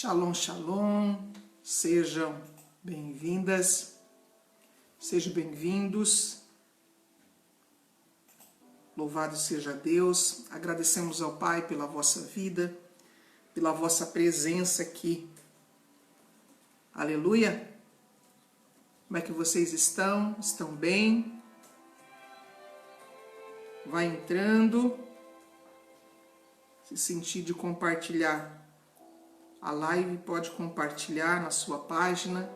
Shalom, shalom, sejam bem-vindas, sejam bem-vindos, louvado seja Deus, agradecemos ao Pai pela vossa vida, pela vossa presença aqui, aleluia, como é que vocês estão? Estão bem? Vai entrando, se sentir de compartilhar a live, pode compartilhar na sua página.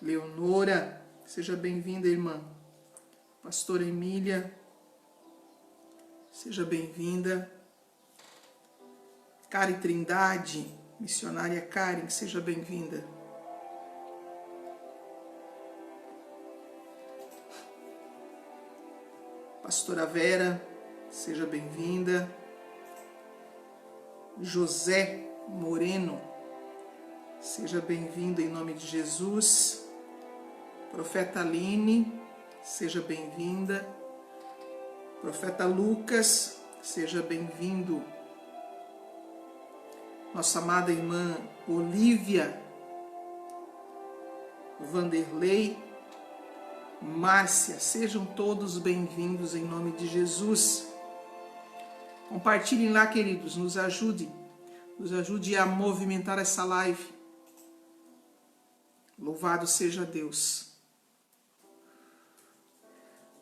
Leonora, seja bem-vinda, irmã. Pastora Emília, seja bem-vinda. Karen Trindade, missionária Karen, seja bem-vinda. Pastora Vera, seja bem-vinda. José Moreno, seja bem-vindo em nome de Jesus. Profeta Aline, seja bem-vinda. Profeta Lucas, seja bem-vindo. Nossa amada irmã Olívia, Vanderlei, Márcia, sejam todos bem-vindos em nome de Jesus. Compartilhem lá, queridos, nos ajude a movimentar essa live. Louvado seja Deus.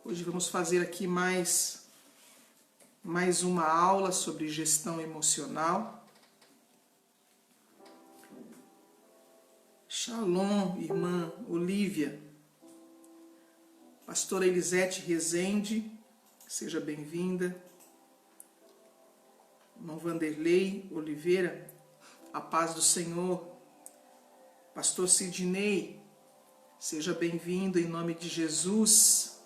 Hoje vamos fazer aqui mais uma aula sobre gestão emocional. Shalom, irmã Olívia. Pastora Elisete Rezende, seja bem-vinda. Irmão Vanderlei Oliveira, a paz do Senhor. Pastor Sidney, seja bem-vindo em nome de Jesus.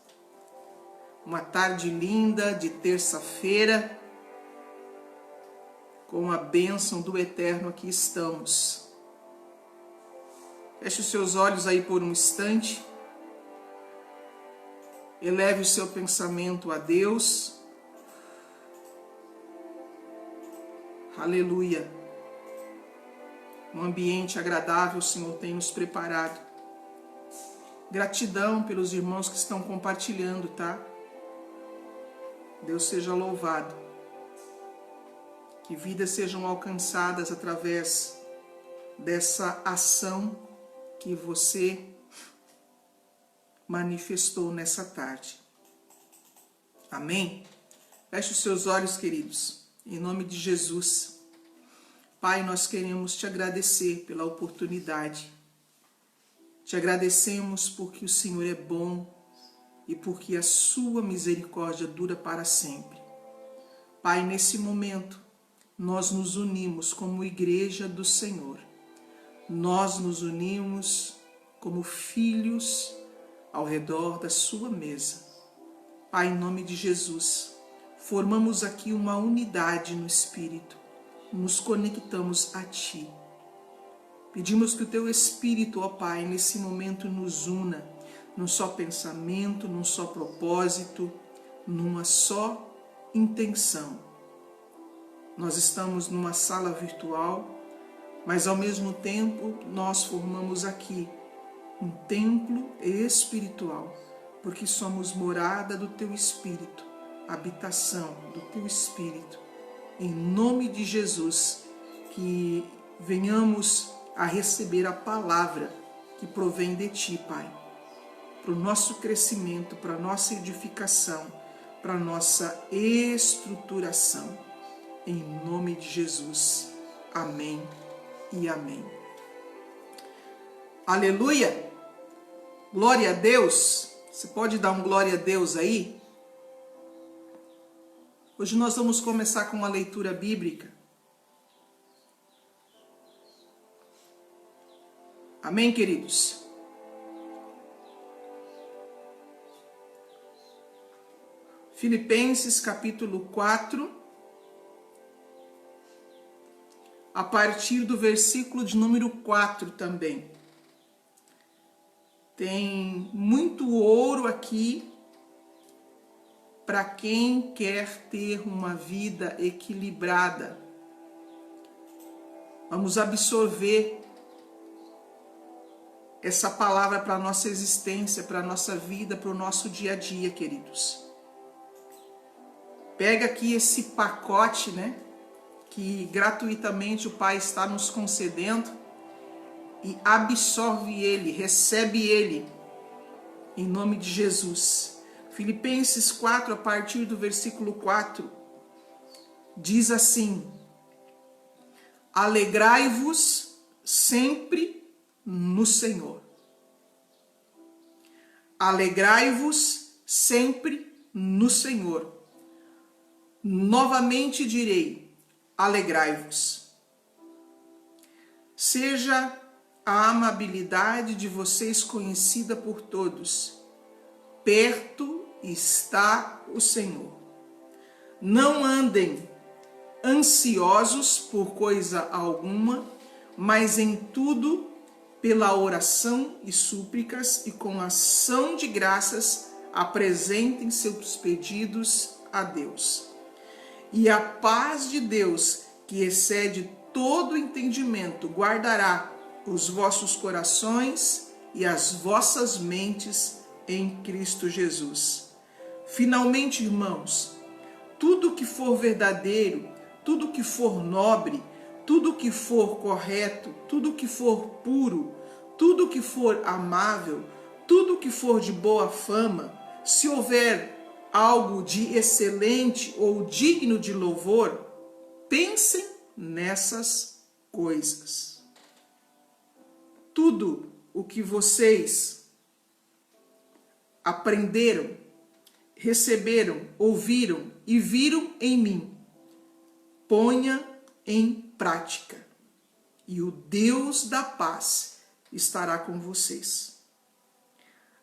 Uma tarde linda de terça-feira, com a bênção do Eterno aqui estamos. Feche os seus olhos aí por um instante. Eleve o seu pensamento a Deus. Aleluia. Um ambiente agradável o Senhor tem nos preparado. Gratidão pelos irmãos que estão compartilhando, tá? Deus seja louvado. Que vidas sejam alcançadas através dessa ação que você manifestou nessa tarde. Amém? Feche os seus olhos, queridos, em nome de Jesus. Pai, nós queremos te agradecer pela oportunidade. Te agradecemos porque o Senhor é bom e porque a sua misericórdia dura para sempre. Pai, nesse momento, nós nos unimos como igreja do Senhor. Nós nos unimos como filhos ao redor da sua mesa. Pai, em nome de Jesus, formamos aqui uma unidade no Espírito, nos conectamos a Ti. Pedimos que o Teu Espírito, ó Pai, nesse momento nos una, num só pensamento, num só propósito, numa só intenção. Nós estamos numa sala virtual, mas ao mesmo tempo nós formamos aqui um templo espiritual, porque somos morada do Teu Espírito, habitação do Teu Espírito. Em nome de Jesus, que venhamos a receber a palavra que provém de Ti, Pai, para o nosso crescimento, para a nossa edificação, para a nossa estruturação. Em nome de Jesus. Amém e amém. Aleluia! Glória a Deus! Você pode dar um glória a Deus aí? Hoje nós vamos começar com uma leitura bíblica. Amém, queridos? Filipenses capítulo 4, a partir do versículo de número 4 também. Tem muito ouro aqui para quem quer ter uma vida equilibrada. Vamos absorver essa palavra para a nossa existência, para a nossa vida, para o nosso dia a dia, queridos. Pega aqui esse pacote, né, que gratuitamente o Pai está nos concedendo e absorve ele, recebe ele, em nome de Jesus. Filipenses 4, a partir do versículo 4, diz assim: alegrai-vos sempre no Senhor. Alegrai-vos sempre no Senhor. Novamente direi, alegrai-vos. Seja a amabilidade de vocês conhecida por todos. Perto está o Senhor. Não andem ansiosos por coisa alguma, mas em tudo, pela oração e súplicas e com ação de graças, apresentem seus pedidos a Deus. E a paz de Deus, que excede todo entendimento, guardará os vossos corações e as vossas mentes em Cristo Jesus. Finalmente, irmãos, tudo que for verdadeiro, tudo que for nobre, tudo que for correto, tudo que for puro, tudo que for amável, tudo que for de boa fama, se houver algo de excelente ou digno de louvor, pensem nessas coisas. Tudo o que vocês aprenderam, receberam, ouviram e viram em mim, ponha em prática, e o Deus da paz estará com vocês.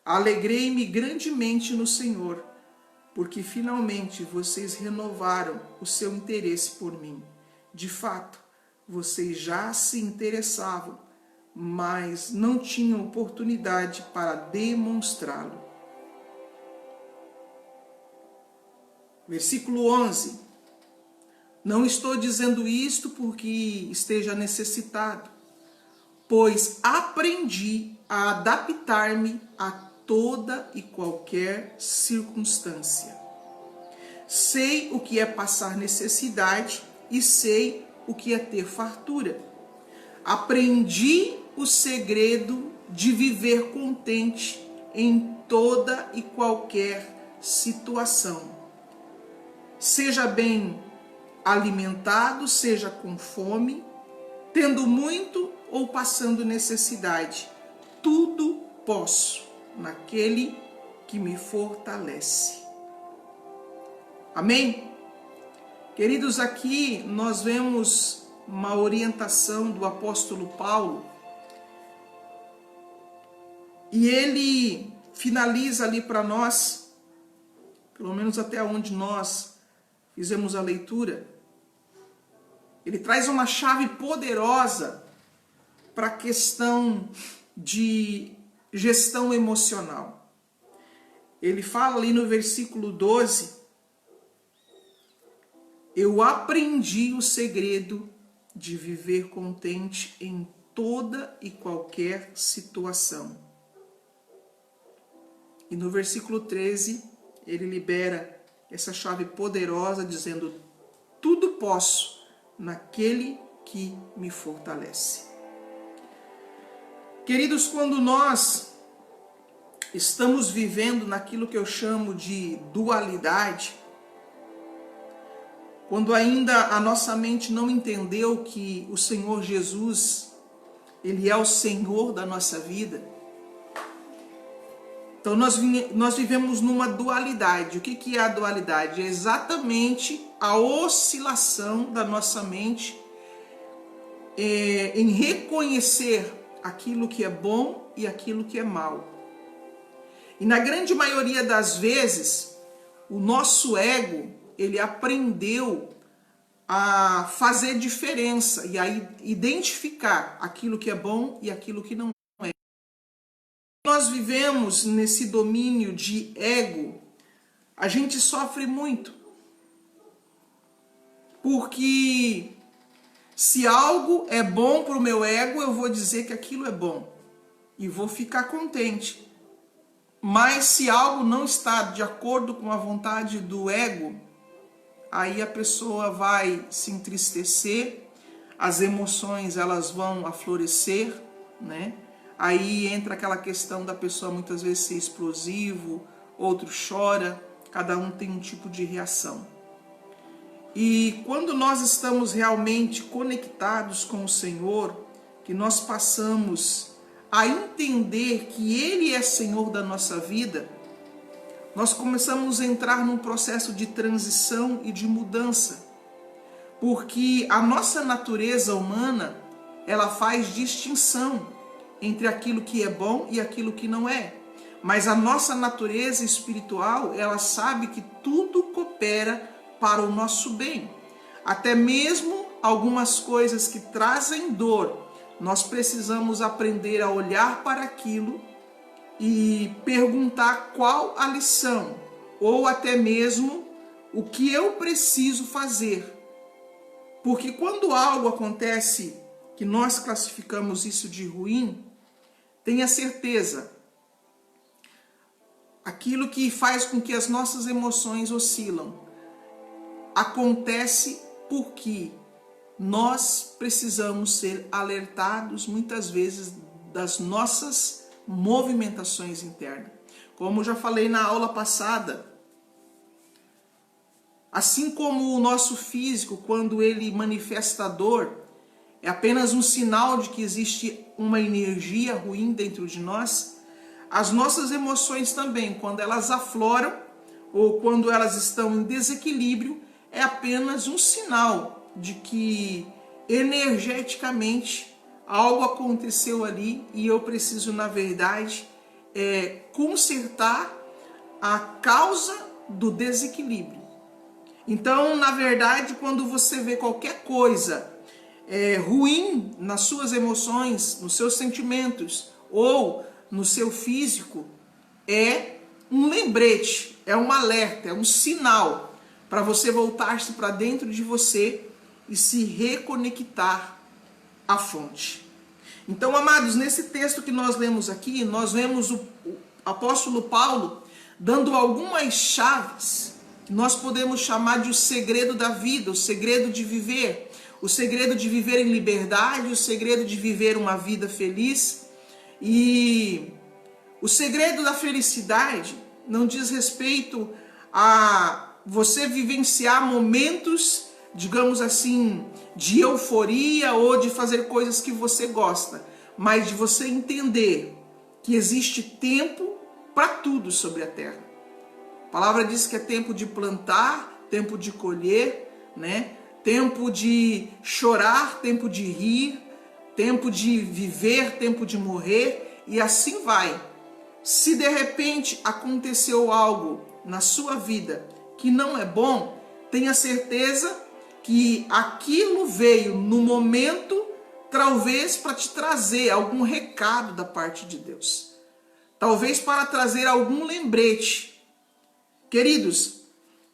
Alegrei-me grandemente no Senhor, porque finalmente vocês renovaram o seu interesse por mim. De fato, vocês já se interessavam, mas não tinham oportunidade para demonstrá-lo. Versículo 11. Não estou dizendo isto porque esteja necessitado, pois aprendi a adaptar-me a toda e qualquer circunstância. Sei o que é passar necessidade e sei o que é ter fartura. Aprendi o segredo de viver contente em toda e qualquer situação. Seja bem alimentado, seja com fome, tendo muito ou passando necessidade. Tudo posso naquele que me fortalece. Amém? Queridos, aqui nós vemos uma orientação do apóstolo Paulo e ele finaliza ali para nós, pelo menos até onde nós fizemos a leitura, ele traz uma chave poderosa para a questão de gestão emocional. Ele fala ali no versículo 12, eu aprendi o segredo de viver contente em toda e qualquer situação. E no versículo 13, ele libera essa chave poderosa dizendo, tudo posso naquele que me fortalece. Queridos, quando nós estamos vivendo naquilo que eu chamo de dualidade, quando ainda a nossa mente não entendeu que o Senhor Jesus, Ele é o Senhor da nossa vida, então nós vivemos numa dualidade. O que é a dualidade? É exatamente a oscilação da nossa mente em reconhecer aquilo que é bom e aquilo que é mal. E na grande maioria das vezes, o nosso ego, ele aprendeu a fazer diferença e a identificar aquilo que é bom e aquilo que não é. Nós vivemos nesse domínio de ego, a gente sofre muito. Porque se algo é bom para o meu ego, eu vou dizer que aquilo é bom. E vou ficar contente. Mas se algo não está de acordo com a vontade do ego, aí a pessoa vai se entristecer, as emoções elas vão aflorescer, né? Aí entra aquela questão da pessoa muitas vezes ser explosivo, outro chora, cada um tem um tipo de reação. E quando nós estamos realmente conectados com o Senhor, que nós passamos a entender que Ele é Senhor da nossa vida, nós começamos a entrar num processo de transição e de mudança. Porque a nossa natureza humana, ela faz distinção entre aquilo que é bom e aquilo que não é. Mas a nossa natureza espiritual, ela sabe que tudo coopera para o nosso bem. Até mesmo algumas coisas que trazem dor, nós precisamos aprender a olhar para aquilo e perguntar qual a lição, ou até mesmo o que eu preciso fazer. Porque quando algo acontece que nós classificamos isso de ruim, tenha certeza, aquilo que faz com que as nossas emoções oscilam, acontece porque nós precisamos ser alertados muitas vezes das nossas movimentações internas. Como já falei na aula passada, assim como o nosso físico, quando ele manifesta dor, é apenas um sinal de que existe uma energia ruim dentro de nós, as nossas emoções também, quando elas afloram ou quando elas estão em desequilíbrio, é apenas um sinal de que energeticamente algo aconteceu ali e eu preciso, na verdade, consertar a causa do desequilíbrio. Então, na verdade, quando você vê qualquer coisa ruim nas suas emoções, nos seus sentimentos ou no seu físico, é um lembrete, é um alerta, é um sinal para você voltar-se para dentro de você e se reconectar à fonte. Então, amados, nesse texto que nós lemos aqui, nós vemos o apóstolo Paulo dando algumas chaves que nós podemos chamar de o segredo da vida, o segredo de viver, o segredo de viver em liberdade, o segredo de viver uma vida feliz. E o segredo da felicidade não diz respeito a você vivenciar momentos, digamos assim, de euforia ou de fazer coisas que você gosta, mas de você entender que existe tempo para tudo sobre a terra. A palavra diz que é tempo de plantar, tempo de colher, né? Tempo de chorar, tempo de rir, tempo de viver, tempo de morrer, e assim vai. Se de repente aconteceu algo na sua vida que não é bom, tenha certeza que aquilo veio no momento, talvez para te trazer algum recado da parte de Deus. Talvez para trazer algum lembrete. Queridos,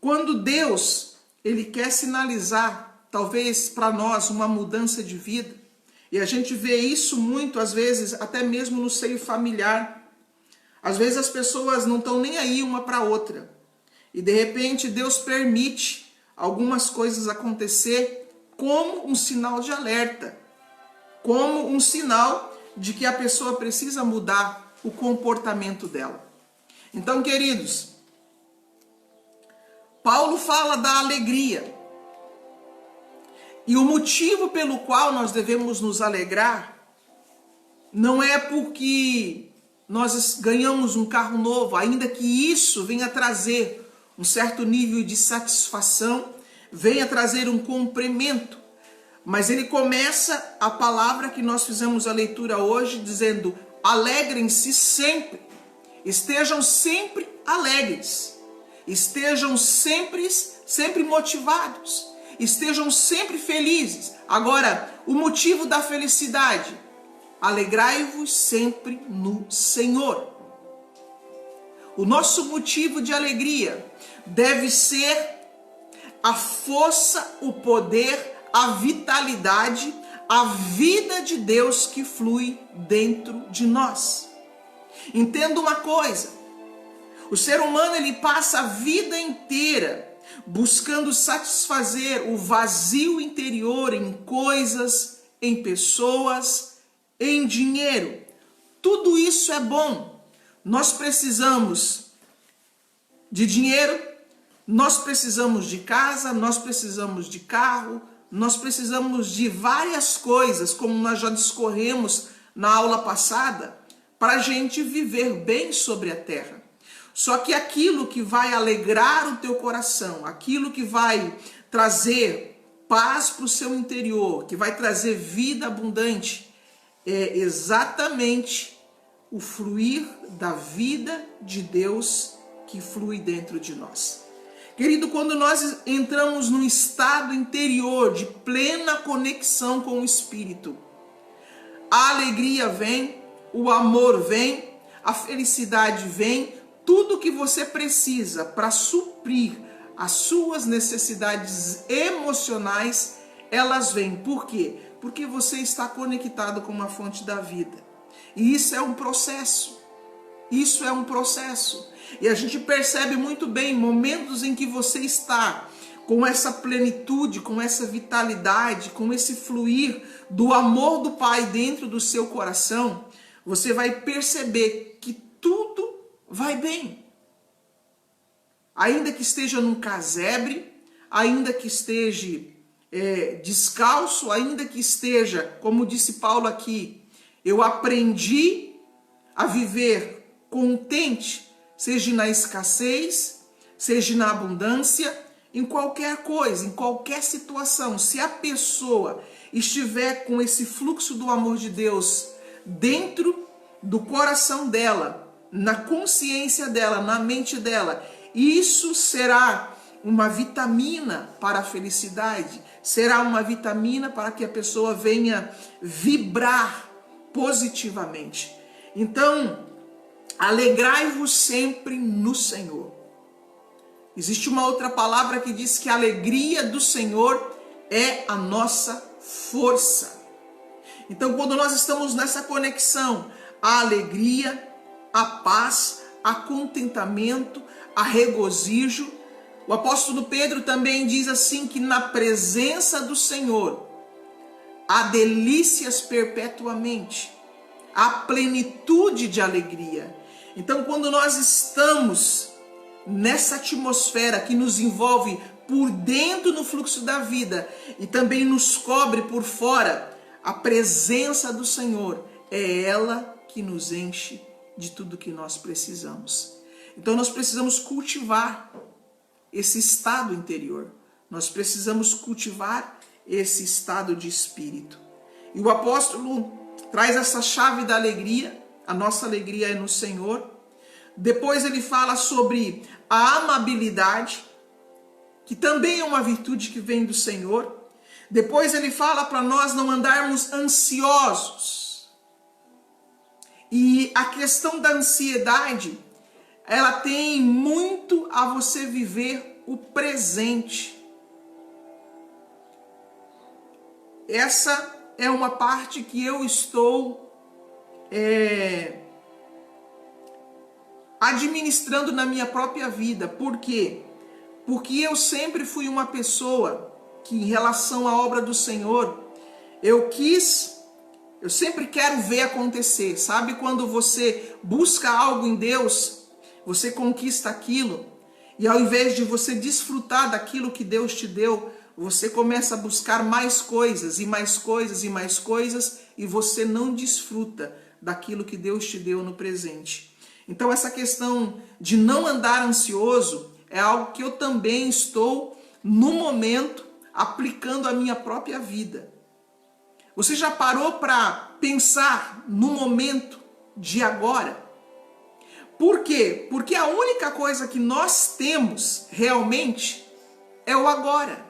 quando Deus, Ele quer sinalizar, talvez para nós, uma mudança de vida, e a gente vê isso muito, às vezes, até mesmo no seio familiar. Às vezes as pessoas não estão nem aí uma para a outra. E de repente Deus permite algumas coisas acontecer como um sinal de alerta, como um sinal de que a pessoa precisa mudar o comportamento dela. Então, queridos, Paulo fala da alegria. E o motivo pelo qual nós devemos nos alegrar não é porque nós ganhamos um carro novo, ainda que isso venha trazer um certo nível de satisfação, venha trazer um complemento. Mas ele começa a palavra que nós fizemos a leitura hoje dizendo: alegrem-se sempre, estejam sempre alegres, estejam sempre motivados, estejam sempre felizes. Agora, o motivo da felicidade: alegrai-vos sempre no Senhor. O nosso motivo de alegria deve ser a força, o poder, a vitalidade, a vida de Deus que flui dentro de nós. Entenda uma coisa, o ser humano ele passa a vida inteira buscando satisfazer o vazio interior em coisas, em pessoas, em dinheiro. Tudo isso é bom. Nós precisamos de dinheiro, nós precisamos de casa, nós precisamos de carro, nós precisamos de várias coisas, como nós já discorremos na aula passada, para a gente viver bem sobre a terra. Só que aquilo que vai alegrar o teu coração, aquilo que vai trazer paz para o seu interior, que vai trazer vida abundante, é exatamente o fluir da vida de Deus que flui dentro de nós. Querido, quando nós entramos num estado interior de plena conexão com o Espírito, a alegria vem, o amor vem, a felicidade vem, tudo que você precisa para suprir as suas necessidades emocionais, elas vêm. Por quê? Porque você está conectado com uma fonte da vida. E isso é um processo. Isso é um processo. E a gente percebe muito bem momentos em que você está com essa plenitude, com essa vitalidade, com esse fluir do amor do Pai dentro do seu coração, você vai perceber que tudo vai bem. Ainda que esteja num casebre, ainda que esteja descalço, ainda que esteja, como disse Paulo aqui, eu aprendi a viver contente, seja na escassez, seja na abundância, em qualquer coisa, em qualquer situação. Se a pessoa estiver com esse fluxo do amor de Deus dentro do coração dela, na consciência dela, na mente dela, isso será uma vitamina para a felicidade, será uma vitamina para que a pessoa venha vibrar positivamente. Então, alegrai-vos sempre no Senhor. Existe uma outra palavra que diz que a alegria do Senhor é a nossa força. Então, quando nós estamos nessa conexão, a alegria, a paz, a contentamento, a regozijo. O apóstolo Pedro também diz assim que na presença do Senhor há delícias perpetuamente, há plenitude de alegria. Então, quando nós estamos nessa atmosfera que nos envolve por dentro no fluxo da vida e também nos cobre por fora, a presença do Senhor é ela que nos enche de tudo que nós precisamos. Então nós precisamos cultivar esse estado interior. Nós precisamos cultivar esse estado de espírito. E o apóstolo traz essa chave da alegria. A nossa alegria é no Senhor. Depois ele fala sobre a amabilidade, que também é uma virtude que vem do Senhor. Depois ele fala para nós não andarmos ansiosos. E a questão da ansiedade, ela tem muito a você viver o presente. Essa é uma parte que eu estou administrando na minha própria vida. Por quê? Porque eu sempre fui uma pessoa que, em relação à obra do Senhor, eu sempre quero ver acontecer. Sabe quando você busca algo em Deus, você conquista aquilo, e ao invés de você desfrutar daquilo que Deus te deu, você começa a buscar mais coisas, e mais coisas, e mais coisas, e você não desfruta daquilo que Deus te deu no presente. Então essa questão de não andar ansioso é algo que eu também estou, no momento, aplicando à minha própria vida. Você já parou para pensar no momento de agora? Por quê? Porque a única coisa que nós temos realmente é o agora.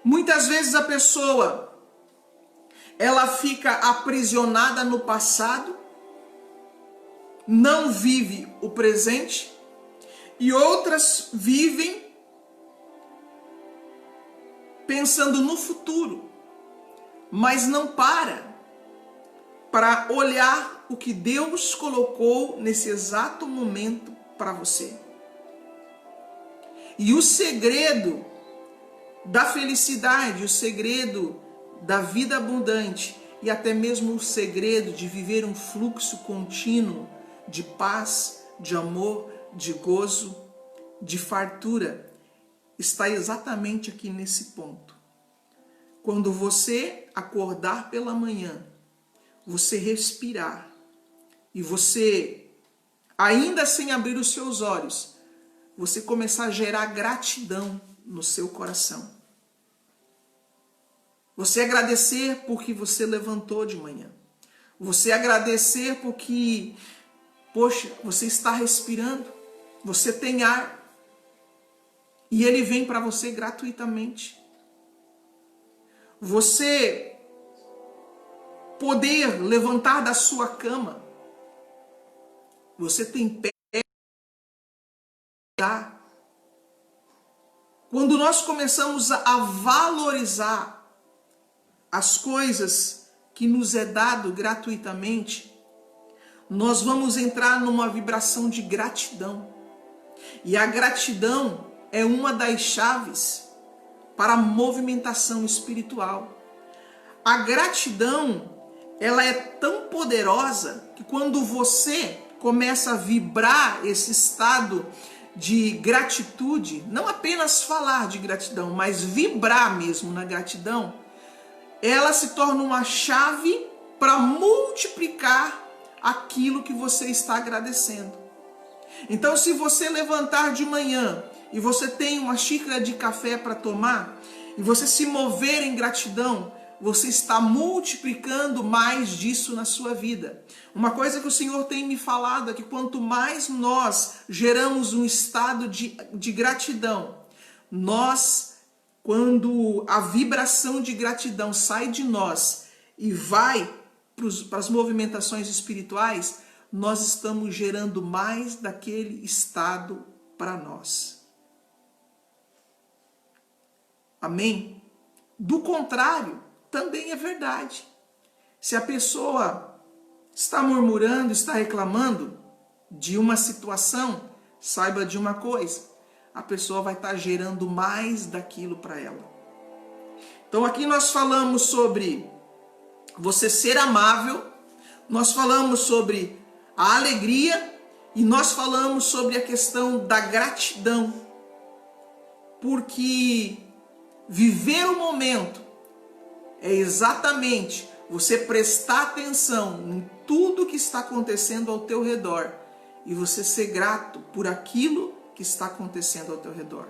Muitas vezes a pessoa, ela fica aprisionada no passado, não vive o presente E outras vivem pensando no futuro, mas não para olhar o que Deus colocou nesse exato momento para você. E o segredo da felicidade, o segredo da vida abundante e até mesmo o segredo de viver um fluxo contínuo de paz, de amor, de gozo, de fartura, está exatamente aqui nesse ponto. Quando você acordar pela manhã, você respirar e você, ainda sem abrir os seus olhos, você começar a gerar gratidão no seu coração. Você agradecer porque você levantou de manhã. Você agradecer porque, poxa, você está respirando, você tem ar e ele vem para você gratuitamente. Você poder levantar da sua cama, você tem pé. Quando nós começamos a valorizar as coisas que nos é dado gratuitamente, nós vamos entrar numa vibração de gratidão. E a gratidão é uma das chaves para a movimentação espiritual. A gratidão, ela é tão poderosa que quando você começa a vibrar esse estado de gratitude, não apenas falar de gratidão, mas vibrar mesmo na gratidão, ela se torna uma chave para multiplicar aquilo que você está agradecendo. Então, se você levantar de manhã e você tem uma xícara de café para tomar, e você se mover em gratidão, você está multiplicando mais disso na sua vida. Uma coisa que o Senhor tem me falado é que quanto mais nós geramos um estado de gratidão, quando a vibração de gratidão sai de nós e vai para as movimentações espirituais, nós estamos gerando mais daquele estado para nós. Amém? Do contrário, também é verdade. Se a pessoa está murmurando, está reclamando de uma situação, saiba de uma coisa: a pessoa vai estar gerando mais daquilo para ela. Então aqui nós falamos sobre você ser amável, nós falamos sobre a alegria e nós falamos sobre a questão da gratidão. Porque viver o momento é exatamente você prestar atenção em tudo que está acontecendo ao teu redor e você ser grato por aquilo que está acontecendo ao teu redor.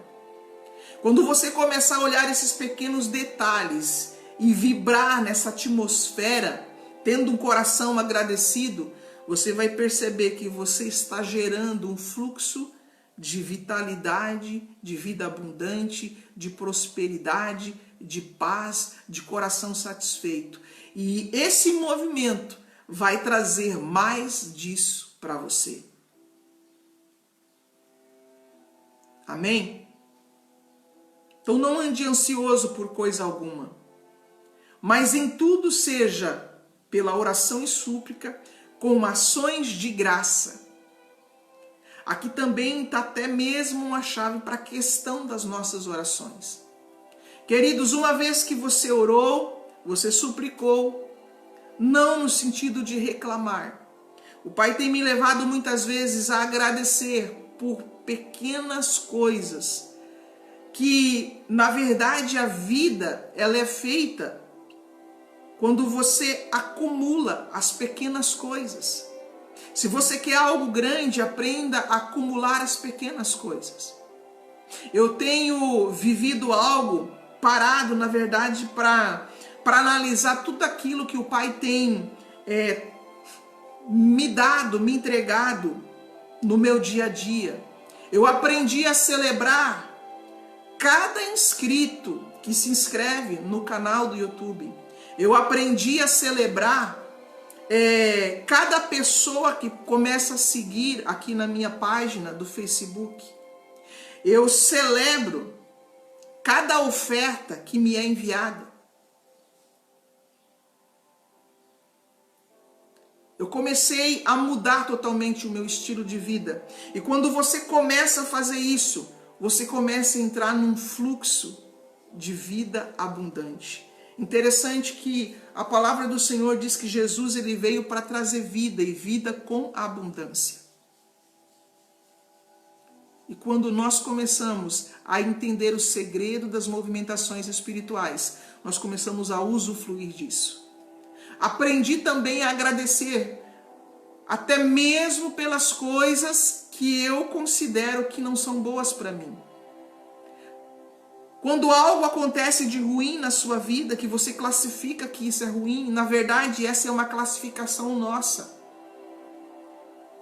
Quando você começar a olhar esses pequenos detalhes e vibrar nessa atmosfera, tendo um coração agradecido, você vai perceber que você está gerando um fluxo de vitalidade, de vida abundante, de prosperidade, de paz, de coração satisfeito. E esse movimento vai trazer mais disso para você. Amém? Então não ande ansioso por coisa alguma, mas em tudo seja pela oração e súplica, com ações de graça. Aqui também está até mesmo uma chave para a questão das nossas orações. Queridos, uma vez que você orou, você suplicou, não no sentido de reclamar. O Pai tem me levado muitas vezes a agradecer por pequenas coisas, que na verdade a vida ela é feita quando você acumula as pequenas coisas. Se você quer algo grande, aprenda a acumular as pequenas coisas. Eu tenho vivido algo parado, na verdade, para analisar tudo aquilo que o Pai tem me dado, me entregado no meu dia a dia. Eu aprendi a celebrar cada inscrito que se inscreve no canal do YouTube. Eu aprendi a celebrar cada pessoa que começa a seguir aqui na minha página do Facebook. Eu celebro cada oferta que me é enviada. Eu comecei a mudar totalmente o meu estilo de vida. E quando você começa a fazer isso, você começa a entrar num fluxo de vida abundante. Interessante que a palavra do Senhor diz que Jesus ele veio para trazer vida e vida com abundância. E quando nós começamos a entender o segredo das movimentações espirituais, nós começamos a usufruir disso. Aprendi também a agradecer, até mesmo pelas coisas que eu considero que não são boas para mim. Quando algo acontece de ruim na sua vida, que você classifica que isso é ruim, na verdade essa é uma classificação nossa.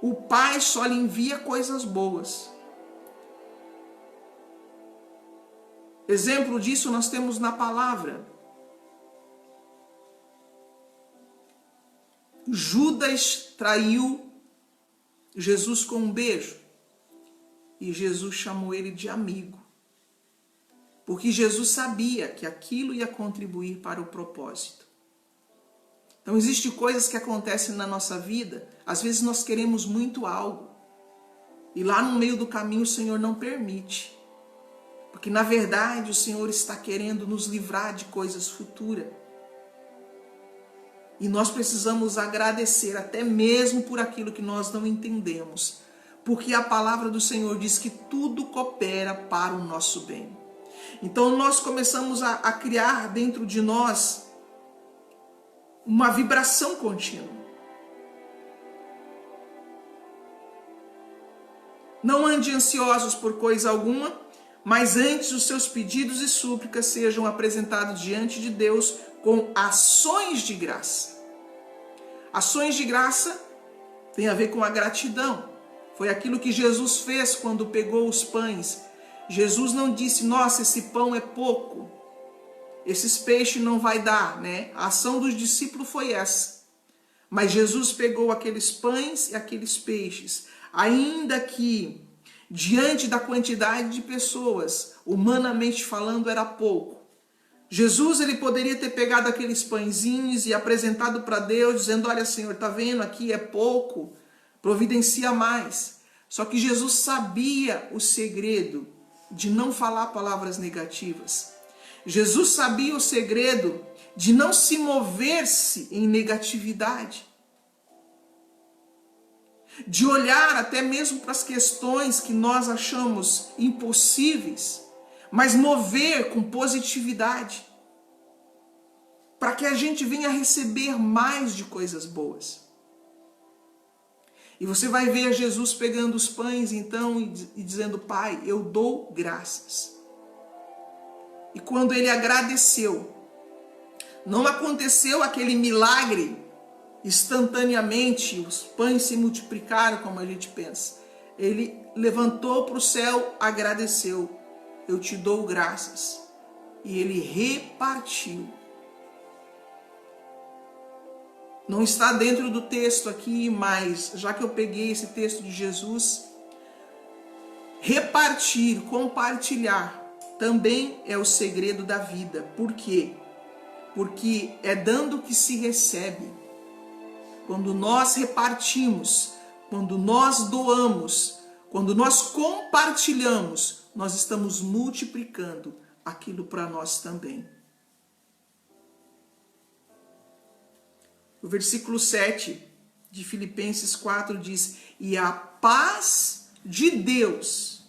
O Pai só lhe envia coisas boas. Exemplo disso nós temos na palavra. Judas traiu Jesus com um beijo. E Jesus chamou ele de amigo. Porque Jesus sabia que aquilo ia contribuir para o propósito. Então existem coisas que acontecem na nossa vida. Às vezes nós queremos muito algo. E lá no meio do caminho o Senhor não permite. Porque na verdade o Senhor está querendo nos livrar de coisas futuras. E nós precisamos agradecer até mesmo por aquilo que nós não entendemos. Porque a palavra do Senhor diz que tudo coopera para o nosso bem. Então nós começamos a criar dentro de nós uma vibração contínua. Não ande ansiosos por coisa alguma, mas antes os seus pedidos e súplicas sejam apresentados diante de Deus com ações de graça. Ações de graça tem a ver com a gratidão. Foi aquilo que Jesus fez quando pegou os pães. Jesus não disse, nossa, esse pão é pouco, esses peixes não vai dar, né? A ação dos discípulos foi essa. Mas Jesus pegou aqueles pães e aqueles peixes, ainda que diante da quantidade de pessoas, humanamente falando, era pouco. Jesus ele poderia ter pegado aqueles pãezinhos e apresentado para Deus, dizendo, olha Senhor, tá vendo, aqui é pouco, providencia mais. Só que Jesus sabia o segredo de não falar palavras negativas. Jesus sabia o segredo de não se mover-se em negatividade. De olhar até mesmo para as questões que nós achamos impossíveis, mas mover com positividade, para que a gente venha receber mais de coisas boas. E você vai ver Jesus pegando os pães então e dizendo, Pai, eu dou graças. E quando ele agradeceu, não aconteceu aquele milagre instantaneamente, os pães se multiplicaram como a gente pensa. Ele levantou para o céu, agradeceu, eu te dou graças. E ele repartiu. Não está dentro do texto aqui, mas já que eu peguei esse texto de Jesus, repartir, compartilhar, também é o segredo da vida. Por quê? Porque é dando que se recebe. Quando nós repartimos, quando nós doamos, quando nós compartilhamos, nós estamos multiplicando aquilo para nós também. O versículo 7 de Filipenses 4 diz, e a paz de Deus,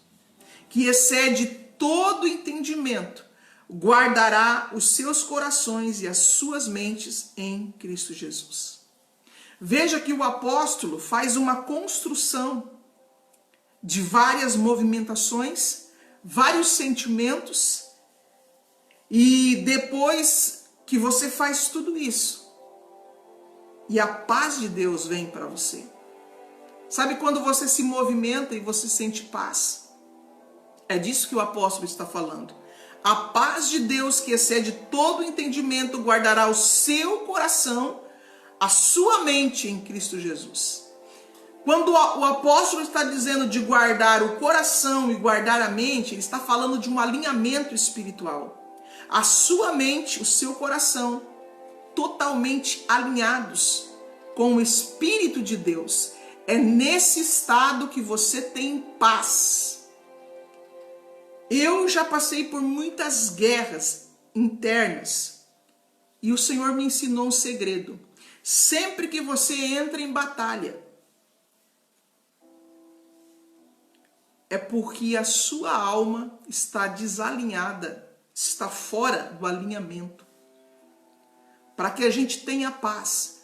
que excede todo entendimento, guardará os seus corações e as suas mentes em Cristo Jesus. Veja que o apóstolo faz uma construção de várias movimentações, vários sentimentos, e depois que você faz tudo isso, e a paz de Deus vem para você. Sabe quando você se movimenta e você sente paz? É disso que o apóstolo está falando. A paz de Deus que excede todo entendimento guardará o seu coração, a sua mente em Cristo Jesus. Quando o apóstolo está dizendo de guardar o coração e guardar a mente, ele está falando de um alinhamento espiritual. A sua mente, o seu coração, totalmente alinhados com o Espírito de Deus. É nesse estado que você tem paz. Eu já passei por muitas guerras internas e o Senhor me ensinou um segredo. Sempre que você entra em batalha, é porque a sua alma está desalinhada, está fora do alinhamento. Para que a gente tenha paz,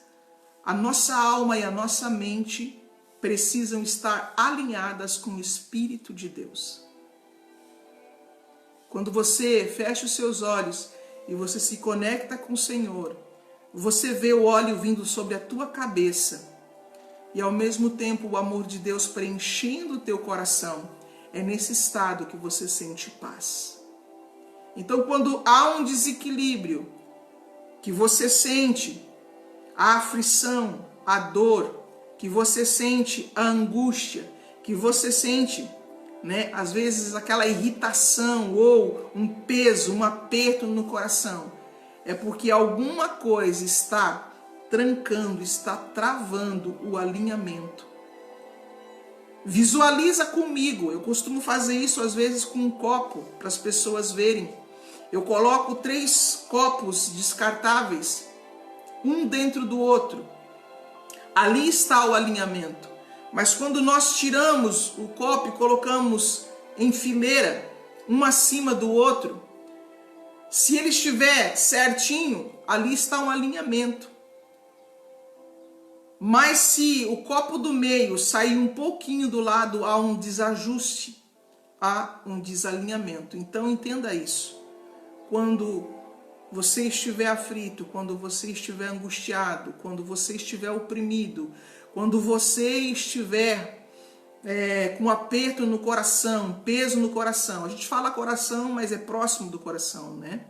a nossa alma e a nossa mente precisam estar alinhadas com o Espírito de Deus. Quando você fecha os seus olhos e você se conecta com o Senhor, você vê o óleo vindo sobre a tua cabeça e ao mesmo tempo o amor de Deus preenchendo o teu coração. É nesse estado que você sente paz. Então, quando há um desequilíbrio, que você sente a aflição, a dor, que você sente a angústia, que você sente, às vezes aquela irritação ou um peso, um aperto no coração, é porque alguma coisa está trancando, está travando o alinhamento. Visualiza comigo, eu costumo fazer isso às vezes com um copo, para as pessoas verem. Eu coloco 3 copos descartáveis, um dentro do outro. Ali está o alinhamento. Mas quando nós tiramos o copo e colocamos em fileira, um acima do outro, se ele estiver certinho, ali está um alinhamento. Mas se o copo do meio sair um pouquinho do lado, há um desajuste, há um desalinhamento. Então entenda isso. Quando você estiver aflito, quando você estiver angustiado, quando você estiver oprimido, quando você estiver com aperto no coração, peso no coração. A gente fala coração, mas é próximo do coração, né?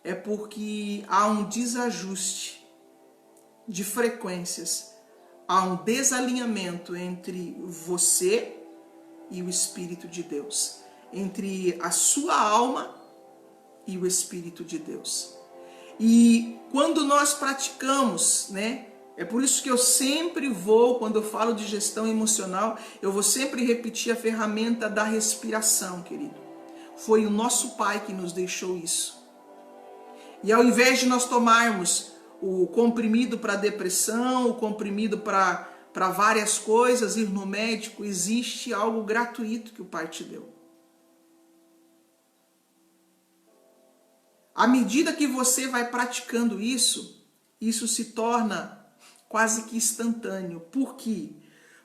É porque há um desajuste de frequências, há um desalinhamento entre você e o Espírito de Deus, entre a sua alma e o Espírito de Deus. E quando nós praticamos, é por isso que eu sempre vou, quando eu falo de gestão emocional, eu vou sempre repetir a ferramenta da respiração, querido. Foi o nosso Pai que nos deixou isso. E ao invés de nós tomarmos o comprimido para depressão, o comprimido para várias coisas, ir no médico, existe algo gratuito que o Pai te deu. À medida que você vai praticando isso se torna quase que instantâneo. Por quê?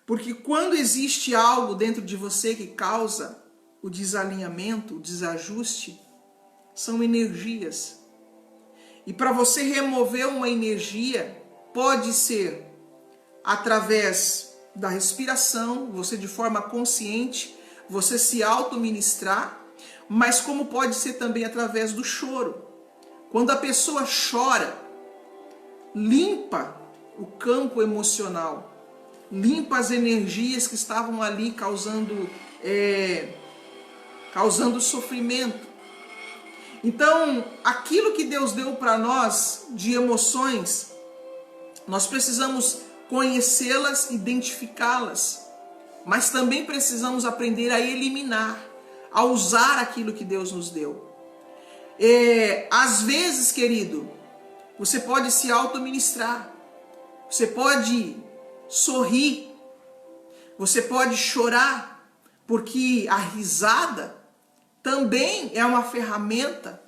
Porque quando existe algo dentro de você que causa o desalinhamento, o desajuste, são energias. E para você remover uma energia, pode ser através da respiração, você de forma consciente, você se auto-ministrar, mas como pode ser também através do choro. Quando a pessoa chora, limpa o campo emocional, limpa as energias que estavam ali causando sofrimento. Então, aquilo que Deus deu para nós de emoções, nós precisamos conhecê-las, identificá-las, mas também precisamos aprender a eliminar, a usar aquilo que Deus nos deu. Às vezes, querido, você pode se auto-ministrar, você pode sorrir, você pode chorar, porque a risada também é uma ferramenta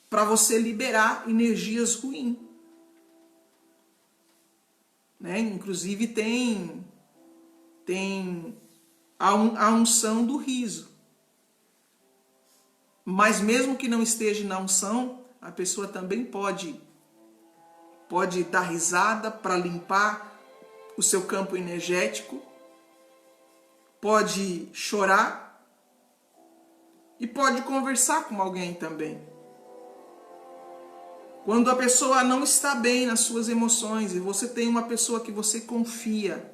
para você liberar energias ruins. Inclusive tem a unção do riso. Mas mesmo que não esteja na unção, a pessoa também pode dar risada para limpar o seu campo energético, pode chorar e pode conversar com alguém também. Quando a pessoa não está bem nas suas emoções e você tem uma pessoa que você confia,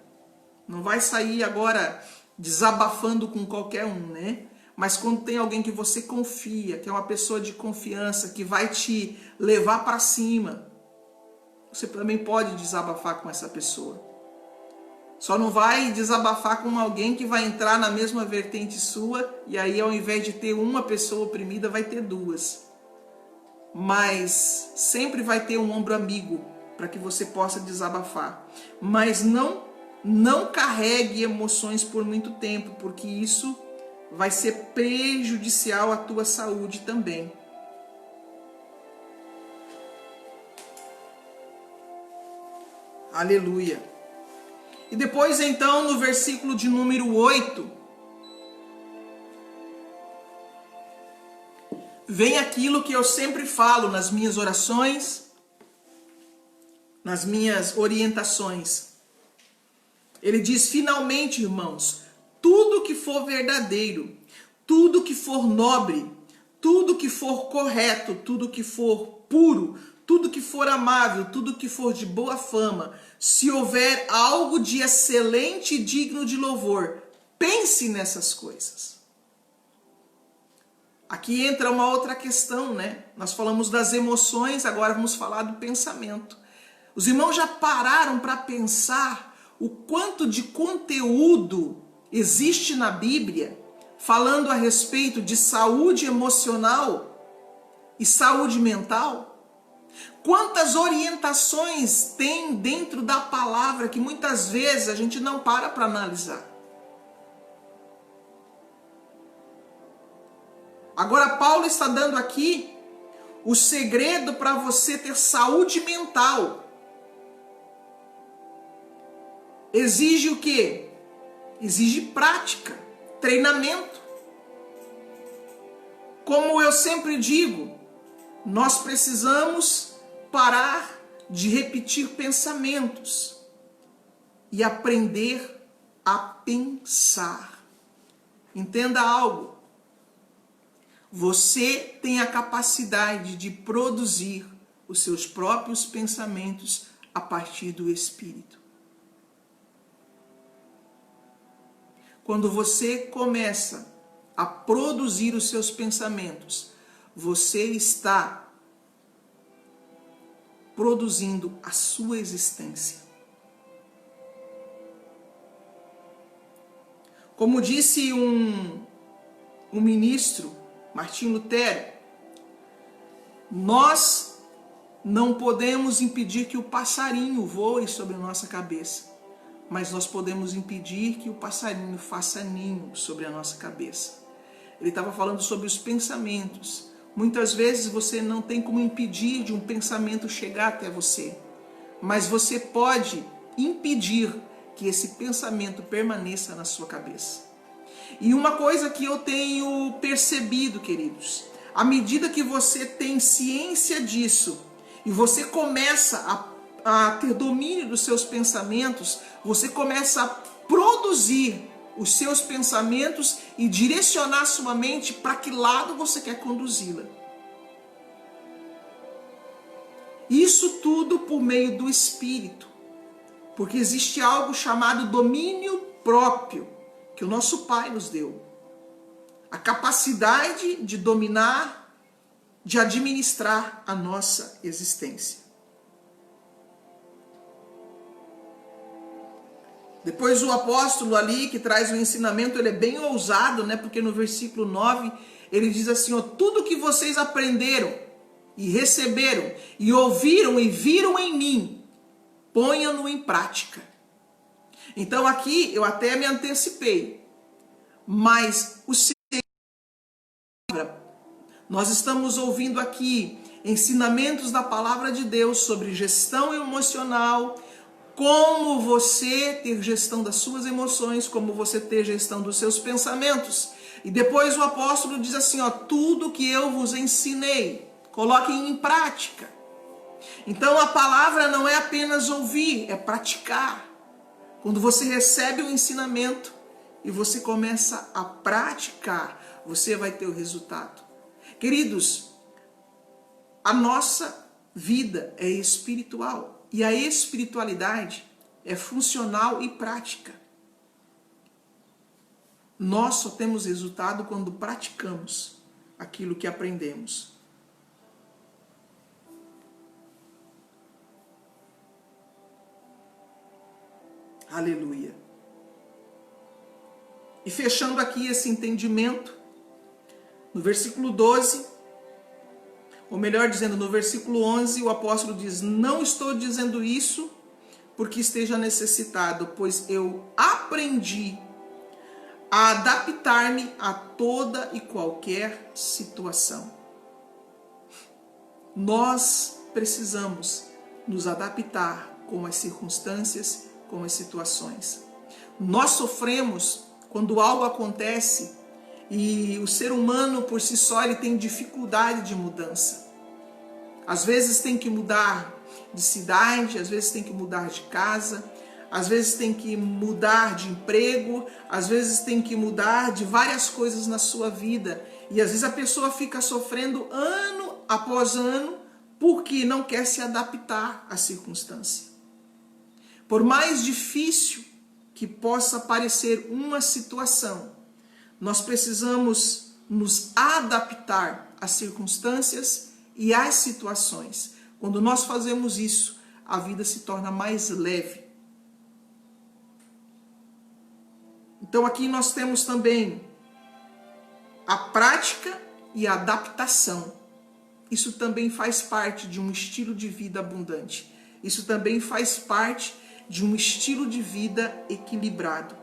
Não vai sair agora desabafando com qualquer um, né? Mas quando tem alguém que você confia, que é uma pessoa de confiança, que vai te levar para cima, você também pode desabafar com essa pessoa. Só não vai desabafar com alguém que vai entrar na mesma vertente sua, e aí ao invés de ter uma pessoa oprimida, vai ter duas. Mas sempre vai ter um ombro amigo para que você possa desabafar. Mas não carregue emoções por muito tempo, porque isso vai ser prejudicial à tua saúde também. Aleluia. E depois então no versículo de número 8, vem aquilo que eu sempre falo nas minhas orações, nas minhas orientações. Ele diz: finalmente, irmãos, tudo que for verdadeiro, tudo que for nobre, tudo que for correto, tudo que for puro, tudo que for amável, tudo que for de boa fama, se houver algo de excelente e digno de louvor, pense nessas coisas. Aqui entra uma outra questão, né? Nós falamos das emoções, agora vamos falar do pensamento. Os irmãos já pararam para pensar o quanto de conteúdo existe na Bíblia falando a respeito de saúde emocional e saúde mental? Quantas orientações tem dentro da palavra que muitas vezes a gente não para analisar? Agora Paulo está dando aqui o segredo para você ter saúde mental. Exige o quê? Exige prática, treinamento. Como eu sempre digo, nós precisamos parar de repetir pensamentos e aprender a pensar. Entenda algo. Você tem a capacidade de produzir os seus próprios pensamentos a partir do Espírito. Quando você começa a produzir os seus pensamentos, você está produzindo a sua existência. Como disse um ministro, Martim Lutero, nós não podemos impedir que o passarinho voe sobre a nossa cabeça, mas nós podemos impedir que o passarinho faça ninho sobre a nossa cabeça. Ele estava falando sobre os pensamentos. Muitas vezes você não tem como impedir de um pensamento chegar até você, mas você pode impedir que esse pensamento permaneça na sua cabeça. E uma coisa que eu tenho percebido, queridos, à medida que você tem ciência disso e você começa a ter domínio dos seus pensamentos, você começa a produzir os seus pensamentos e direcionar sua mente para que lado você quer conduzi-la. Isso tudo por meio do Espírito, porque existe algo chamado domínio próprio, que o nosso Pai nos deu. A capacidade de dominar, de administrar a nossa existência. Depois o apóstolo ali, que traz o ensinamento, ele é bem ousado, né? Porque no versículo 9, ele diz assim, ó, tudo que vocês aprenderam e receberam e ouviram e viram em mim, ponham-no em prática. Então aqui eu até me antecipei, mas nós estamos ouvindo aqui ensinamentos da palavra de Deus sobre gestão emocional, como você ter gestão das suas emoções, como você ter gestão dos seus pensamentos. E depois o apóstolo diz assim, ó, tudo que eu vos ensinei, coloquem em prática. Então a palavra não é apenas ouvir, é praticar. Quando você recebe o ensinamento e você começa a praticar, você vai ter o resultado. Queridos, a nossa vida é espiritual e a espiritualidade é funcional e prática. Nós só temos resultado quando praticamos aquilo que aprendemos. Aleluia. E fechando aqui esse entendimento, no versículo 12, ou melhor dizendo, no versículo 11, o apóstolo diz: não estou dizendo isso porque esteja necessitado, pois eu aprendi a adaptar-me a toda e qualquer situação. Nós precisamos nos adaptar com as circunstâncias, com as situações. Nós sofremos quando algo acontece e o ser humano por si só ele tem dificuldade de mudança. Às vezes tem que mudar de cidade, às vezes tem que mudar de casa, às vezes tem que mudar de emprego, às vezes tem que mudar de várias coisas na sua vida. E às vezes a pessoa fica sofrendo ano após ano porque não quer se adaptar à circunstância. Por mais difícil que possa parecer uma situação, nós precisamos nos adaptar às circunstâncias e às situações. Quando nós fazemos isso, a vida se torna mais leve. Então aqui nós temos também a prática e a adaptação. Isso também faz parte de um estilo de vida abundante. Isso também faz parte de um estilo de vida equilibrado.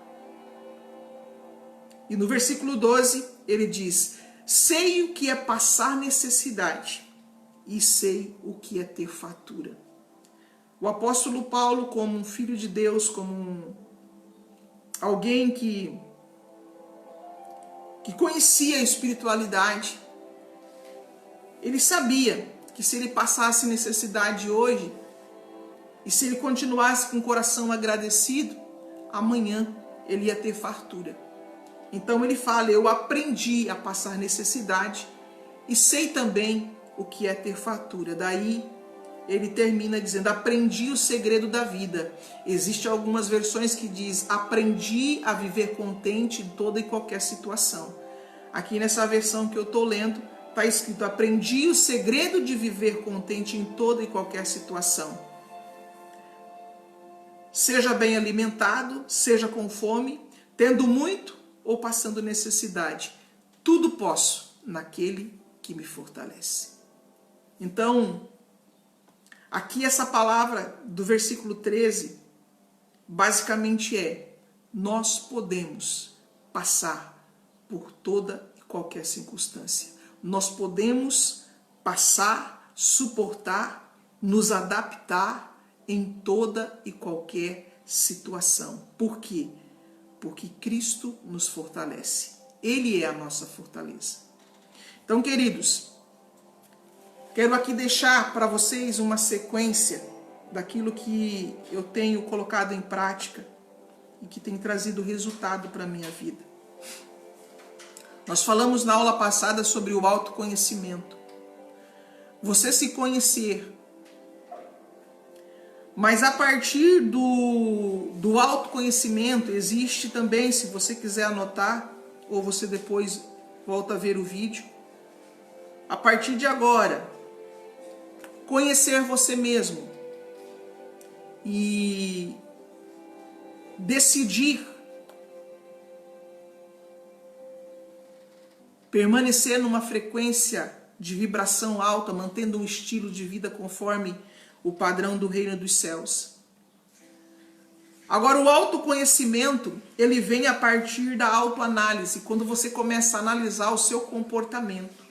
E no versículo 12 ele diz: sei o que é passar necessidade e sei o que é ter fartura. O apóstolo Paulo, como um filho de Deus, como alguém que conhecia a espiritualidade, ele sabia que se ele passasse necessidade hoje, e se ele continuasse com o coração agradecido, amanhã ele ia ter fartura. Então ele fala: eu aprendi a passar necessidade e sei também o que é ter fartura. Daí ele termina dizendo: aprendi o segredo da vida. Existem algumas versões que diz: aprendi a viver contente em toda e qualquer situação. Aqui nessa versão que eu estou lendo, está escrito: aprendi o segredo de viver contente em toda e qualquer situação. Seja bem alimentado, seja com fome, tendo muito ou passando necessidade. Tudo posso naquele que me fortalece. Então, aqui essa palavra do versículo 13, basicamente é: nós podemos passar por toda e qualquer circunstância. Nós podemos passar, suportar, nos adaptar em toda e qualquer situação. Por quê? Porque Cristo nos fortalece. Ele é a nossa fortaleza. Então, queridos, quero aqui deixar para vocês uma sequência daquilo que eu tenho colocado em prática e que tem trazido resultado para a minha vida. Nós falamos na aula passada sobre o autoconhecimento. Você se conhecer. Mas a partir do autoconhecimento existe também, se você quiser anotar, ou você depois volta a ver o vídeo, a partir de agora, conhecer você mesmo e decidir permanecer numa frequência de vibração alta, mantendo um estilo de vida conforme o padrão do reino dos céus. Agora, o autoconhecimento, ele vem a partir da autoanálise, quando você começa a analisar o seu comportamento.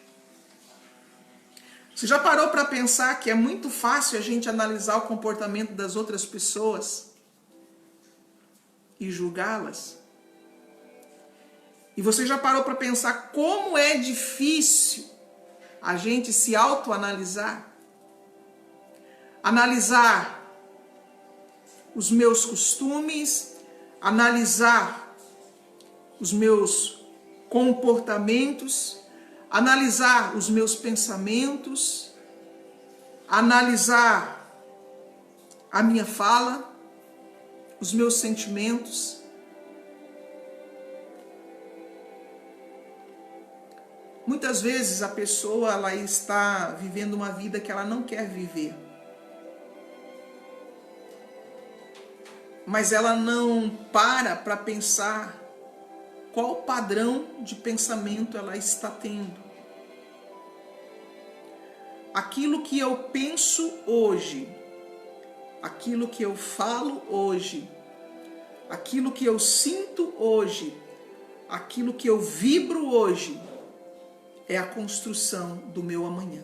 Você já parou para pensar que é muito fácil a gente analisar o comportamento das outras pessoas e julgá-las? E você já parou para pensar como é difícil a gente se autoanalisar? Analisar os meus costumes, analisar os meus comportamentos, analisar os meus pensamentos, analisar a minha fala, os meus sentimentos. Muitas vezes a pessoa ela está vivendo uma vida que ela não quer viver. Mas ela não para pensar qual padrão de pensamento ela está tendo. Aquilo que eu penso hoje, aquilo que eu falo hoje, aquilo que eu sinto hoje, aquilo que eu vibro hoje, é a construção do meu amanhã.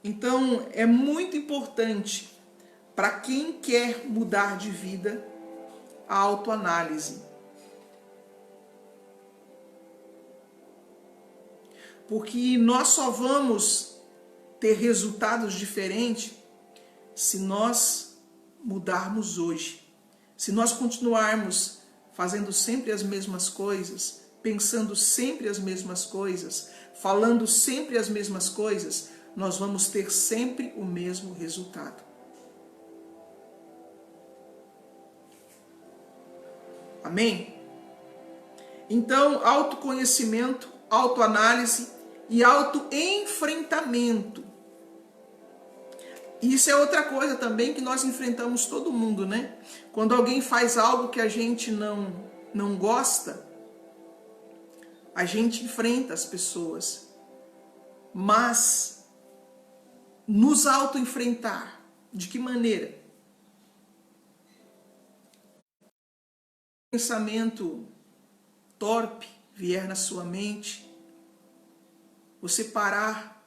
Então, é muito importante para quem quer mudar de vida a autoanálise. Porque nós só vamos ter resultados diferentes se nós mudarmos hoje. Se nós continuarmos fazendo sempre as mesmas coisas, pensando sempre as mesmas coisas, falando sempre as mesmas coisas, nós vamos ter sempre o mesmo resultado. Amém? Então, autoconhecimento, autoanálise e autoenfrentamento. Isso é outra coisa também que nós enfrentamos todo mundo, né? Quando alguém faz algo que a gente não gosta, a gente enfrenta as pessoas. Mas nos autoenfrentar, de que maneira? Pensamento torpe vier na sua mente, você parar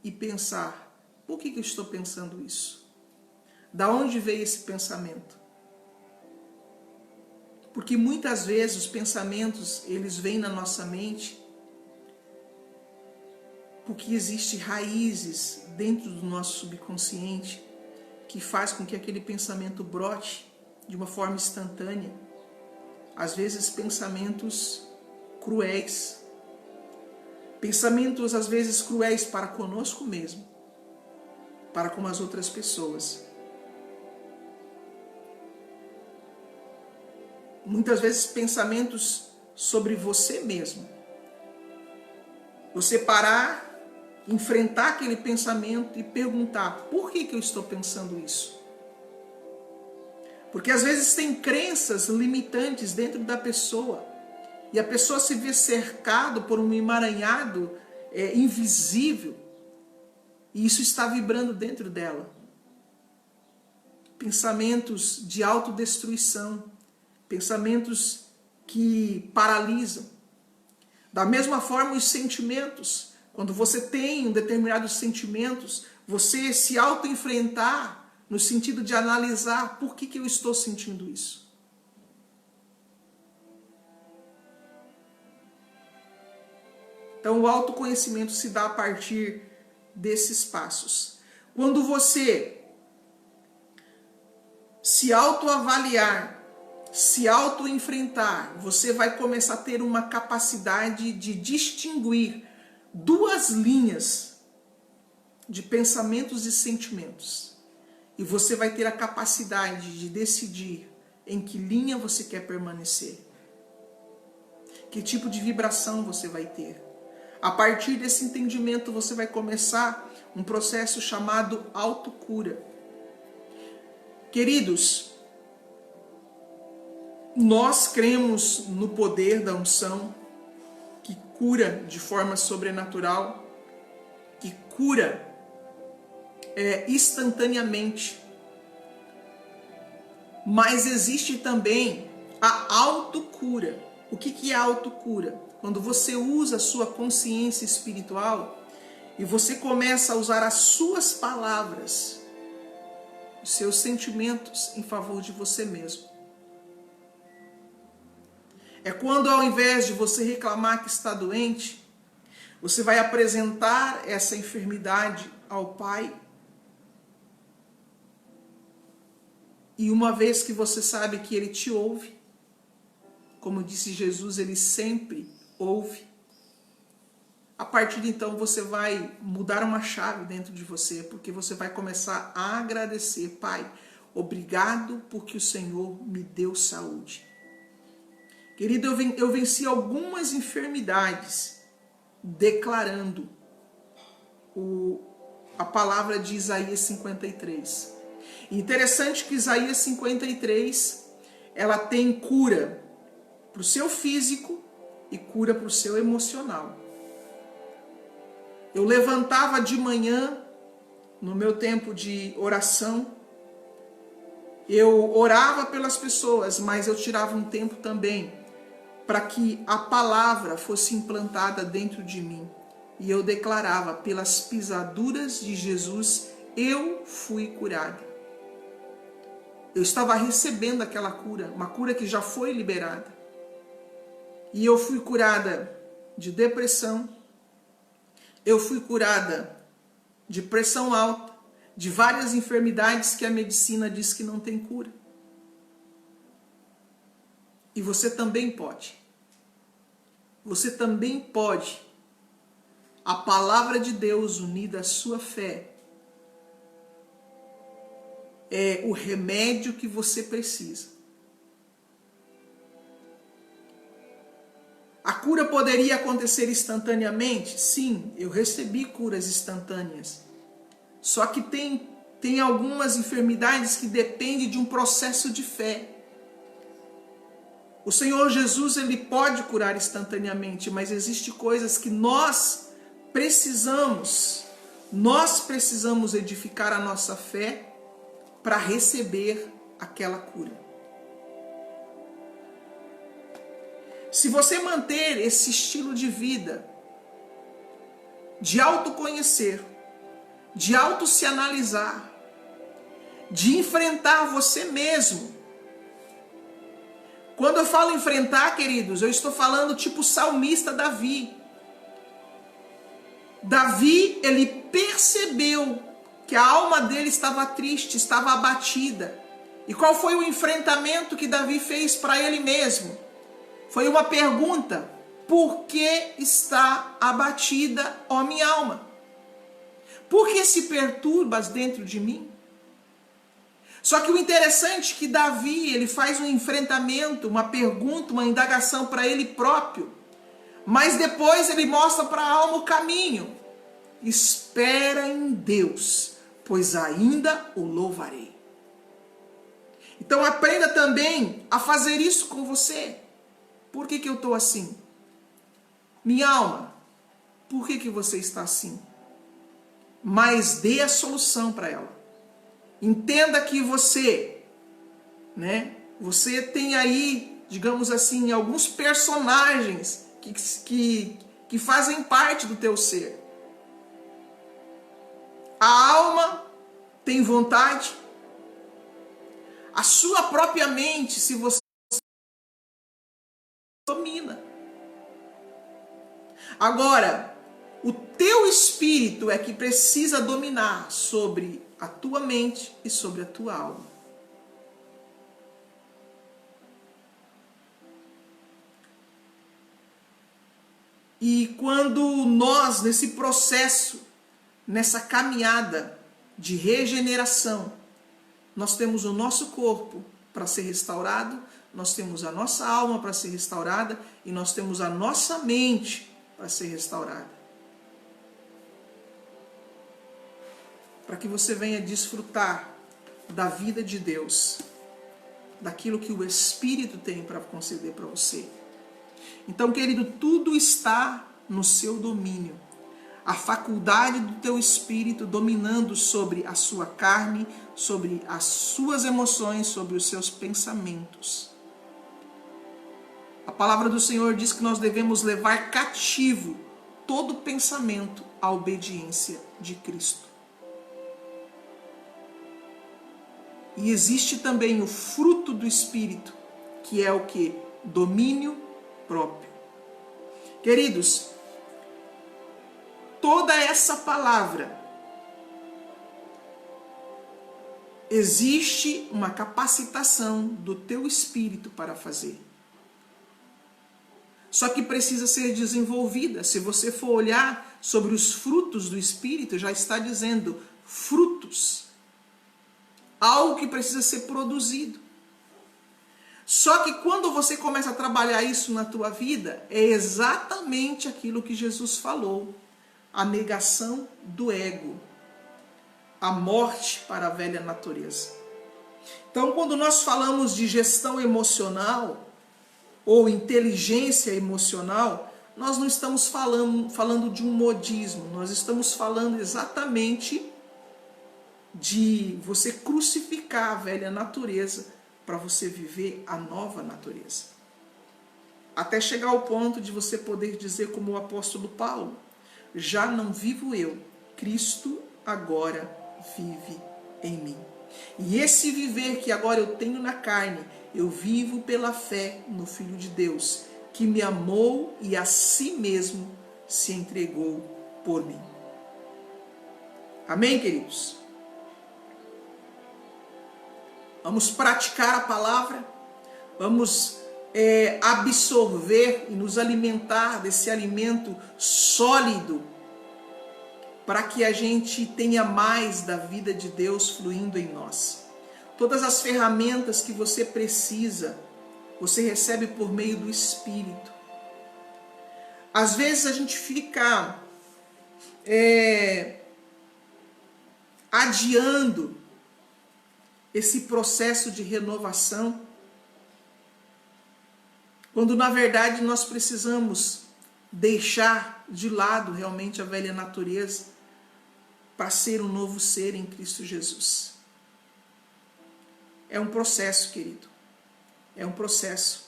e pensar: por que eu estou pensando isso? Da onde veio esse pensamento? Porque muitas vezes os pensamentos, eles vêm na nossa mente porque existem raízes dentro do nosso subconsciente que faz com que aquele pensamento brote de uma forma instantânea. Às vezes pensamentos cruéis. Pensamentos às vezes cruéis para conosco mesmo, para com as outras pessoas. Muitas vezes pensamentos sobre você mesmo. Você parar, enfrentar aquele pensamento e perguntar: por que eu estou pensando isso? Porque às vezes tem crenças limitantes dentro da pessoa. E a pessoa se vê cercado por um emaranhado invisível. E isso está vibrando dentro dela. Pensamentos de autodestruição. Pensamentos que paralisam. Da mesma forma, os sentimentos. Quando você tem determinados sentimentos, você se autoenfrentar no sentido de analisar: por que eu estou sentindo isso? Então, o autoconhecimento se dá a partir desses passos. Quando você se autoavaliar, se autoenfrentar, você vai começar a ter uma capacidade de distinguir duas linhas de pensamentos e sentimentos. E você vai ter a capacidade de decidir em que linha você quer permanecer. Que tipo de vibração você vai ter. A partir desse entendimento, você vai começar um processo chamado autocura. Queridos, nós cremos no poder da unção, que cura de forma sobrenatural, que cura instantaneamente. Mas existe também a autocura. O que é a autocura? Quando você usa a sua consciência espiritual e você começa a usar as suas palavras, os seus sentimentos em favor de você mesmo. É quando, ao invés de você reclamar que está doente, você vai apresentar essa enfermidade ao Pai. E uma vez que você sabe que Ele te ouve, como disse Jesus, Ele sempre ouve. A partir de então você vai mudar uma chave dentro de você, porque você vai começar a agradecer: Pai, Obrigado porque o Senhor me deu saúde. Querido, eu venci algumas enfermidades declarando a palavra de Isaías 53. Interessante que Isaías 53, ela tem cura para o seu físico e cura para o seu emocional. Eu levantava de manhã, no meu tempo de oração, eu orava pelas pessoas, mas eu tirava um tempo também para que a palavra fosse implantada dentro de mim. E eu declarava, pelas pisaduras de Jesus, eu fui curada. Eu estava recebendo aquela cura, uma cura que já foi liberada. E eu fui curada de depressão, eu fui curada de pressão alta, de várias enfermidades que a medicina diz que não tem cura. E você também pode. Você também pode. A palavra de Deus unida à sua fé é o remédio que você precisa. A cura poderia acontecer instantaneamente? Sim, eu recebi curas instantâneas. Só que tem algumas enfermidades que dependem de um processo de fé. O Senhor Jesus, ele pode curar instantaneamente, mas existem coisas que nós precisamos edificar a nossa fé para receber aquela cura. Se você manter esse estilo de vida, de autoconhecer, de auto se analisar, de enfrentar você mesmo. Quando eu falo enfrentar, queridos, eu estou falando tipo o salmista Davi. Davi, ele percebeu que a alma dele estava triste, estava abatida. E qual foi o enfrentamento que Davi fez para ele mesmo? Foi uma pergunta: por que está abatida, ó minha alma? Por que se perturbas dentro de mim? Só que o interessante é que Davi, ele faz um enfrentamento, uma pergunta, uma indagação para ele próprio. Mas depois ele mostra para a alma o caminho. Espera em Deus, pois ainda o louvarei. Então aprenda também a fazer isso com você. Por que eu estou assim? Minha alma, por que você está assim? Mas dê a solução para ela. Entenda que você tem aí, digamos assim, alguns personagens que fazem parte do teu ser. A alma tem vontade, a sua própria mente, se você domina. Agora, o teu espírito é que precisa dominar sobre a tua mente e sobre a tua alma. E quando nós, nesse processo, nessa caminhada de regeneração, nós temos o nosso corpo para ser restaurado, nós temos a nossa alma para ser restaurada e nós temos a nossa mente para ser restaurada. Para que você venha desfrutar da vida de Deus, daquilo que o Espírito tem para conceder para você. Então, querido, tudo está no seu domínio. A faculdade do teu espírito dominando sobre a sua carne, sobre as suas emoções, sobre os seus pensamentos. A palavra do Senhor diz que nós devemos levar cativo todo pensamento à obediência de Cristo. E existe também o fruto do Espírito, que é o que? Domínio próprio. Queridos, toda essa palavra, existe uma capacitação do teu espírito para fazer. Só que precisa ser desenvolvida. Se você for olhar sobre os frutos do Espírito, já está dizendo frutos. algo que precisa ser produzido. Só que quando você começa a trabalhar isso na tua vida, é exatamente aquilo que Jesus falou. A negação do ego. A morte para a velha natureza. Então, quando nós falamos de gestão emocional, ou inteligência emocional, nós não estamos falando de um modismo. Nós estamos falando exatamente de você crucificar a velha natureza para você viver a nova natureza. Até chegar ao ponto de você poder dizer como o apóstolo Paulo, já não vivo eu, Cristo agora vive em mim. E esse viver que agora eu tenho na carne, eu vivo pela fé no Filho de Deus, que me amou e a si mesmo se entregou por mim. Amém, queridos? Vamos praticar a palavra, vamos absorver e nos alimentar desse alimento sólido, para que a gente tenha mais da vida de Deus fluindo em nós. Todas as ferramentas que você precisa, você recebe por meio do Espírito. Às vezes a gente fica adiando esse processo de renovação, quando na verdade nós precisamos deixar de lado realmente a velha natureza para ser um novo ser em Cristo Jesus. É um processo, querido. É um processo.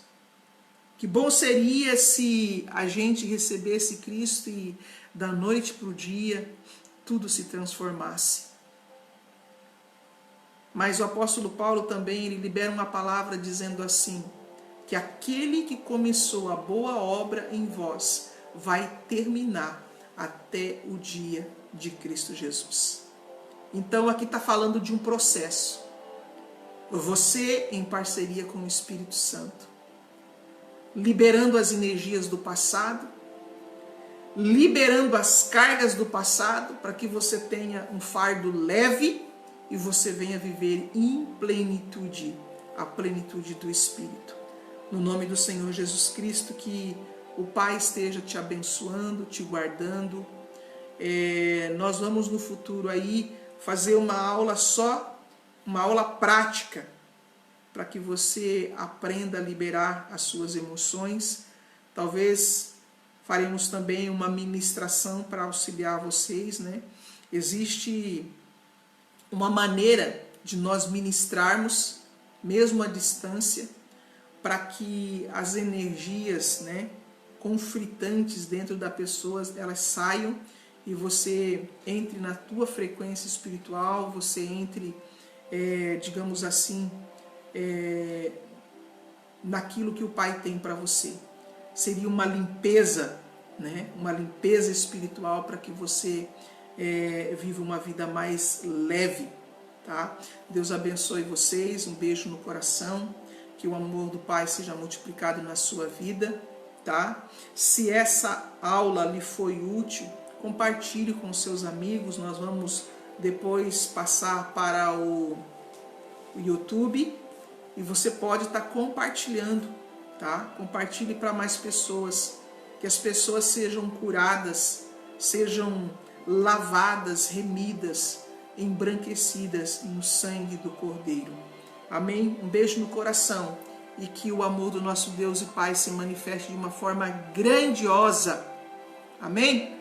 Que bom seria se a gente recebesse Cristo e da noite para o dia tudo se transformasse. Mas o apóstolo Paulo também, ele libera uma palavra dizendo assim, que aquele que começou a boa obra em vós vai terminar até o dia de Cristo Jesus. Então aqui está falando de um processo. Você em parceria com o Espírito Santo, liberando as energias do passado, liberando as cargas do passado, para que você tenha um fardo leve e você venha viver em plenitude, a plenitude do Espírito. No nome do Senhor Jesus Cristo, que o Pai esteja te abençoando, te guardando. Nós vamos no futuro aí fazer uma aula uma aula prática, para que você aprenda a liberar as suas emoções. Talvez faremos também uma ministração para auxiliar vocês, né? Existe uma maneira de nós ministrarmos, mesmo à distância, para que as energias, né, conflitantes dentro da pessoa, elas saiam e você entre na tua frequência espiritual, você entre, digamos assim, naquilo que o Pai tem para você. Seria uma limpeza, né, uma limpeza espiritual para que você viva uma vida mais leve, tá? Deus abençoe vocês, um beijo no coração, que o amor do Pai seja multiplicado na sua vida, tá? Se essa aula lhe foi útil, compartilhe com seus amigos. Nós vamos depois passar para o YouTube e você pode estar compartilhando, tá? Compartilhe para mais pessoas, que as pessoas sejam curadas, sejam lavadas, remidas, embranquecidas no sangue do Cordeiro. Amém? Um beijo no coração e que o amor do nosso Deus e Pai se manifeste de uma forma grandiosa. Amém?